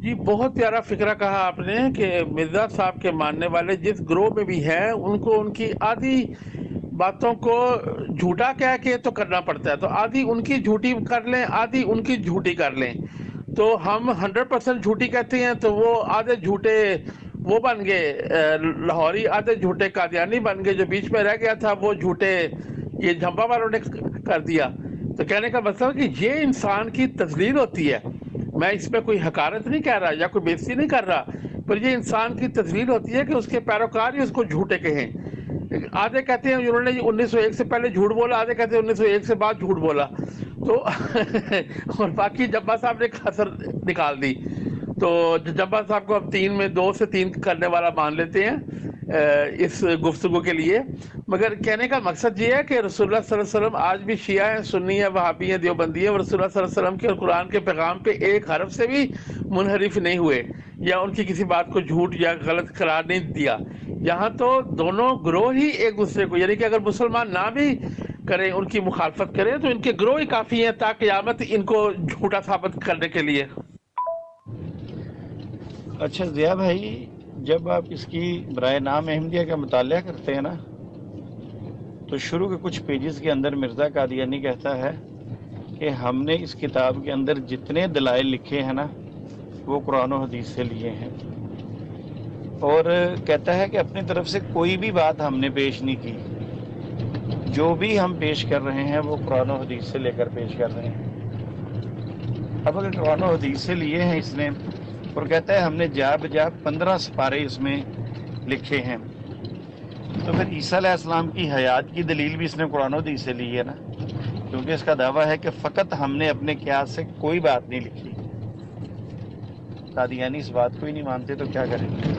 جی بہت پیارا فکرہ کہا آپ نے کہ مرزا صاحب کے ماننے والے جس گروہ میں بھی ہیں ان کو ان کی آدھی باتوں کو جھوٹا کہہ کے تو کرنا پڑتا ہے، تو آدھی ان کی جھوٹی کر لیں، آدھی ان کی جھوٹی کر لیں، تو ہم 100% جھوٹی کہتے ہیں تو وہ آدھے جھوٹے وہ بن گئے لاہوری، آدھے جھوٹے قادیانی بن گئے، جو بیچ میں رہ گیا تھا وہ جھوٹے یہ جھمپا والوں نے کر دیا۔ تو کہنے کا مطلب کہ یہ انسان کی تذلیل ہوتی ہے، میں اس میں کوئی حقارت نہیں کہہ رہا یا کوئی بےزتی نہیں کر رہا، پر یہ انسان کی تذلیل ہوتی ہے کہ اس کے پیروکار ہی اس کو جھوٹے کہیں۔ آدھے کہتے ہیں انہوں نے 1901 سے پہلے جھوٹ بولا، آدھے کہتے ہیں 1901 سے بعد جھوٹ بولا، تو اور باقی جبا صاحب نے کسر نکال دی۔ تو جبا صاحب کو ہم 2 سے 3 کرنے والا مان لیتے ہیں اس گفتگو کے لیے، مگر کہنے کا مقصد یہ ہے کہ رسول اللہ صلی اللہ علیہ وسلم آج بھی شیعہ ہیں، سنی ہیں، وہابی ہیں، دیوبندی ہیں، اور رسول اللہ صلی اللہ علیہ وسلم کے اور قرآن کے پیغام پہ ایک حرف سے بھی منحرف نہیں ہوئے یا ان کی کسی بات کو جھوٹ یا غلط قرار نہیں دیا۔ یہاں تو دونوں گروہ ہی ایک دوسرے کو، یعنی کہ اگر مسلمان نہ بھی کریں، ان کی مخالفت کریں، تو ان کے گروہ ہی کافی ہیں تا قیامت ان کو جھوٹا ثابت کرنے کے لیے۔ اچھا ضیاء بھائی، جب آپ اس کی برائے نام احمدیہ کا مطالعہ کرتے ہیں نا، تو شروع کے کچھ پیجز کے اندر مرزا قادیانی کہتا ہے کہ ہم نے اس کتاب کے اندر جتنے دلائل لکھے ہیں نا وہ قرآن و حدیث سے لیے ہیں، اور کہتا ہے کہ اپنی طرف سے کوئی بھی بات ہم نے پیش نہیں کی، جو بھی ہم پیش کر رہے ہیں وہ قرآن و حدیث سے لے کر پیش کر رہے ہیں۔ اب اگر قرآن و حدیث سے لیے ہیں اس نے، اور کہتا ہے ہم نے جا بجا 15 سپارے اس میں لکھے ہیں، تو پھر عیسیٰ علیہ السلام کی حیات کی دلیل بھی اس نے قرآن و حدیث سے لی ہے نا، کیونکہ اس کا دعویٰ ہے کہ فقط ہم نے اپنے قیاس سے کوئی بات نہیں لکھی۔ قادیانی اس بات کو ہی نہیں مانتے تو کیا کریں گے؟